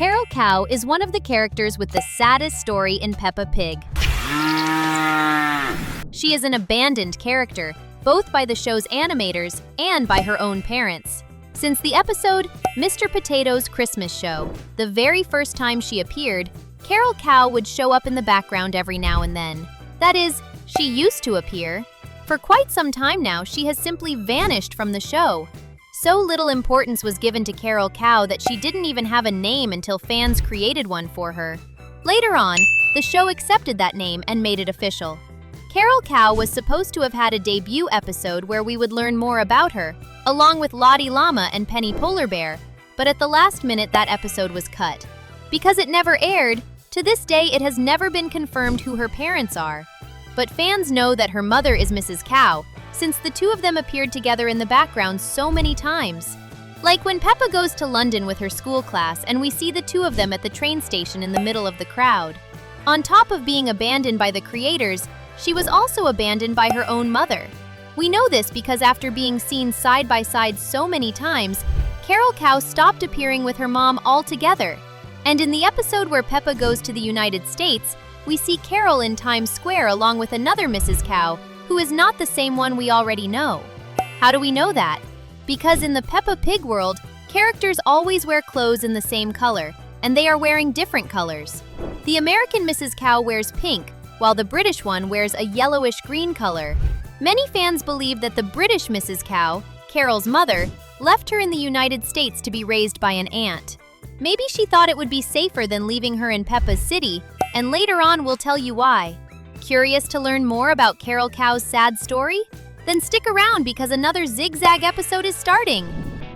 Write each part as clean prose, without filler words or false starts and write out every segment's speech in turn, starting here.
Carol Cow is one of the characters with the saddest story in Peppa Pig. She is an abandoned character, both by the show's animators and by her own parents. Since the episode Mr. Potato's Christmas Show, the very first time she appeared, Carol Cow would show up in the background every now and then. That is, she used to appear. For quite some time now, she has simply vanished from the show. So little importance was given to Carol Cow that she didn't even have a name until fans created one for her. Later on, the show accepted that name and made it official. Carol Cow was supposed to have had a debut episode where we would learn more about her, along with Lottie Llama and Penny Polar Bear, but at the last minute that episode was cut. Because it never aired, to this day it has never been confirmed who her parents are. But fans know that her mother is Mrs. Cow, since the two of them appeared together in the background so many times. Like when Peppa goes to London with her school class and we see the two of them at the train station in the middle of the crowd. On top of being abandoned by the creators, she was also abandoned by her own mother. We know this because after being seen side by side so many times, Carol Cow stopped appearing with her mom altogether. And in the episode where Peppa goes to the United States, we see Carol in Times Square along with another Mrs. Cow, who is not the same one we already know. How do we know that? Because in the Peppa Pig world, characters always wear clothes in the same color, and they are wearing different colors. The American Mrs. Cow wears pink, while the British one wears a yellowish-green color. Many fans believe that the British Mrs. Cow, Carol's mother, left her in the United States to be raised by an aunt. Maybe she thought it would be safer than leaving her in Peppa's city, and later on we'll tell you why. Curious to learn more about Carol Cow's sad story? Then stick around because another Zigzag episode is starting.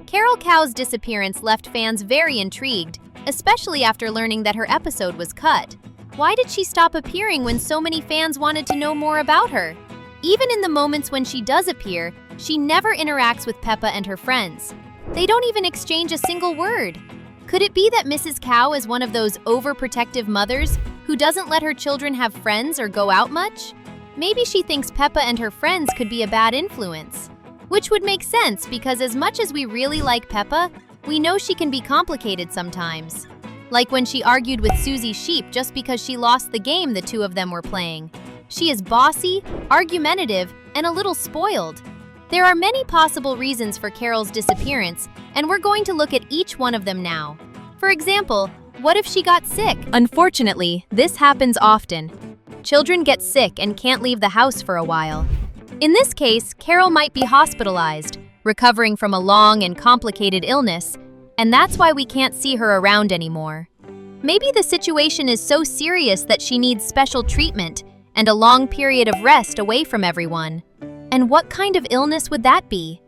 Carol Cow's disappearance left fans very intrigued, especially after learning that her episode was cut. Why did she stop appearing when so many fans wanted to know more about her? Even in the moments when she does appear, she never interacts with Peppa and her friends. They don't even exchange a single word. Could it be that Mrs. Cow is one of those overprotective mothers who doesn't let her children have friends or go out much? Maybe she thinks Peppa and her friends could be a bad influence. Which would make sense because as much as we really like Peppa, we know she can be complicated sometimes. Like when she argued with Susie Sheep just because she lost the game the two of them were playing. She is bossy, argumentative, and a little spoiled. There are many possible reasons for Carol's disappearance, and we're going to look at each one of them now. For example, what if she got sick? Unfortunately, this happens often. Children get sick and can't leave the house for a while. In this case, Carol might be hospitalized, recovering from a long and complicated illness, and that's why we can't see her around anymore. Maybe the situation is so serious that she needs special treatment and a long period of rest away from everyone. And what kind of illness would that be?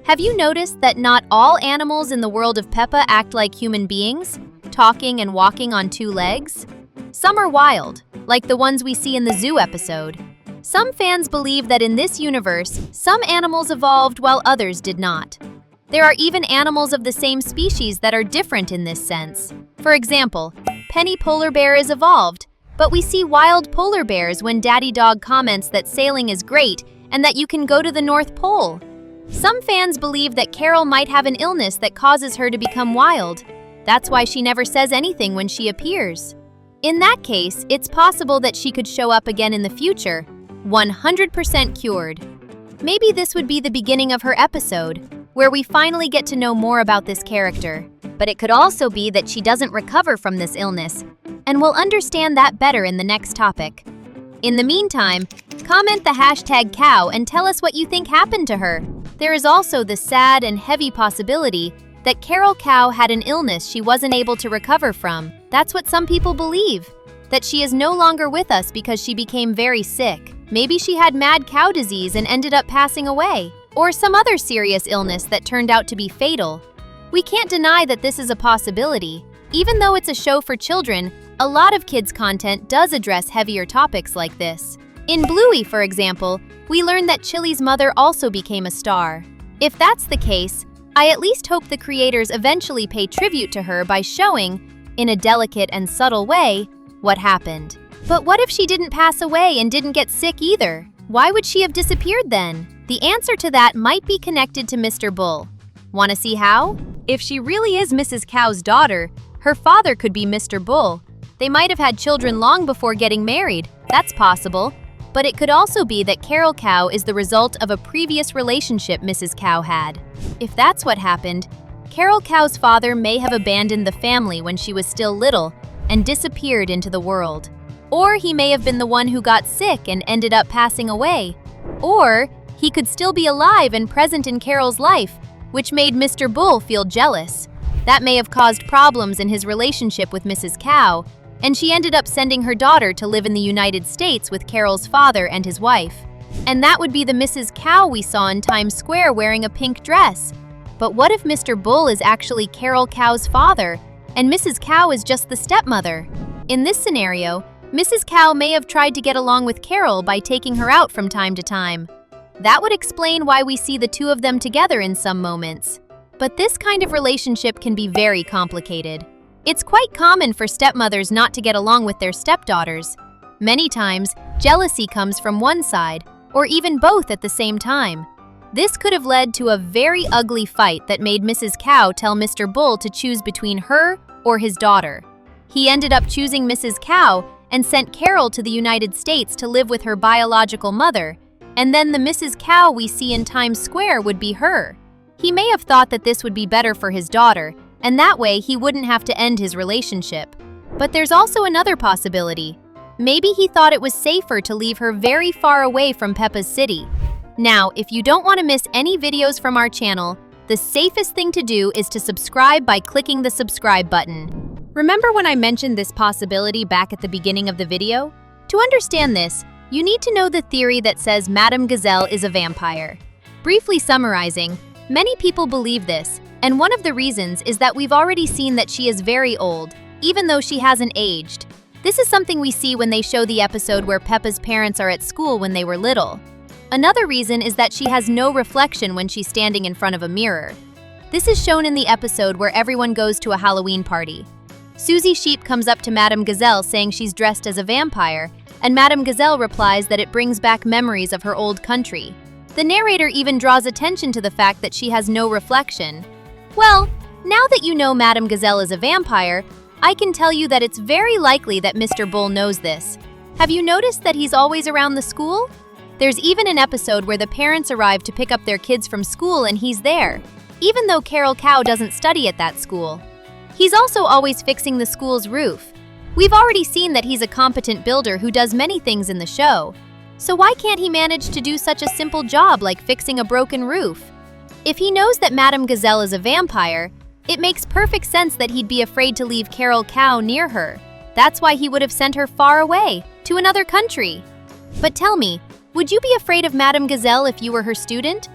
Have you noticed that not all animals in the world of Peppa act like human beings, talking and walking on two legs? Some are wild, like the ones we see in the zoo episode. Some fans believe that in this universe, some animals evolved while others did not. There are even animals of the same species that are different in this sense. For example, Penny Polar Bear is evolved, but we see wild polar bears when Daddy Dog comments that sailing is great and that you can go to the North Pole. Some fans believe that Carol might have an illness that causes her to become wild. That's why she never says anything when she appears. In that case, it's possible that she could show up again in the future, 100% cured. Maybe this would be the beginning of her episode, where we finally get to know more about this character. But it could also be that she doesn't recover from this illness, and we'll understand that better in the next topic. In the meantime, comment the hashtag cow and tell us what you think happened to her. There is also the sad and heavy possibility that Carol Cow had an illness she wasn't able to recover from. That's what some people believe, that she is no longer with us because she became very sick. Maybe she had mad cow disease and ended up passing away, or some other serious illness that turned out to be fatal. We can't deny that this is a possibility. Even though it's a show for children, a lot of kids' content does address heavier topics like this. In Bluey, for example, we learned that Chili's mother also became a star. If that's the case, I at least hope the creators eventually pay tribute to her by showing, in a delicate and subtle way, what happened. But what if she didn't pass away and didn't get sick either? Why would she have disappeared then? The answer to that might be connected to Mr. Bull. Want to see how? If she really is Mrs. Cow's daughter, Her father could be Mr. Bull. They might have had children long before getting married. That's possible. But it could also be that Carol Cow is the result of a previous relationship Mrs. Cow had. If that's what happened, Carol Cow's father may have abandoned the family when she was still little and disappeared into the world. Or he may have been the one who got sick and ended up passing away. Or he could still be alive and present in Carol's life, which made Mr. Bull feel jealous. That may have caused problems in his relationship with Mrs. Cow, and she ended up sending her daughter to live in the United States with Carol's father and his wife. And that would be the Mrs. Cow we saw in Times Square wearing a pink dress. But what if Mr. Bull is actually Carol Cow's father, and Mrs. Cow is just the stepmother? In this scenario, Mrs. Cow may have tried to get along with Carol by taking her out from time to time. That would explain why we see the two of them together in some moments. But this kind of relationship can be very complicated. It's quite common for stepmothers not to get along with their stepdaughters. Many times, jealousy comes from one side, or even both at the same time. This could have led to a very ugly fight that made Mrs. Cow tell Mr. Bull to choose between her or his daughter. He ended up choosing Mrs. Cow and sent Carol to the United States to live with her biological mother, and then the Mrs. Cow we see in Times Square would be her. He may have thought that this would be better for his daughter, and that way he wouldn't have to end his relationship. But there's also another possibility. Maybe he thought it was safer to leave her very far away from Peppa's city. Now, if you don't want to miss any videos from our channel, the safest thing to do is to subscribe by clicking the subscribe button. Remember when I mentioned this possibility back at the beginning of the video? To understand this, you need to know the theory that says Madame Gazelle is a vampire. Briefly summarizing, many people believe this, and one of the reasons is that we've already seen that she is very old, even though she hasn't aged. This is something we see when they show the episode where Peppa's parents are at school when they were little. Another reason is that she has no reflection when she's standing in front of a mirror. This is shown in the episode where everyone goes to a Halloween party. Susie Sheep comes up to Madame Gazelle saying she's dressed as a vampire, and Madame Gazelle replies that it brings back memories of her old country. The narrator even draws attention to the fact that she has no reflection. Well, now that you know Madame Gazelle is a vampire, I can tell you that it's very likely that Mr. Bull knows this. Have you noticed that he's always around the school? There's even an episode where the parents arrive to pick up their kids from school and he's there, even though Carol Cow doesn't study at that school. He's also always fixing the school's roof. We've already seen that he's a competent builder who does many things in the show. So why can't he manage to do such a simple job like fixing a broken roof? If he knows that Madame Gazelle is a vampire, it makes perfect sense that he'd be afraid to leave Carol Cow near her. That's why he would have sent her far away, to another country. But tell me, would you be afraid of Madame Gazelle if you were her student?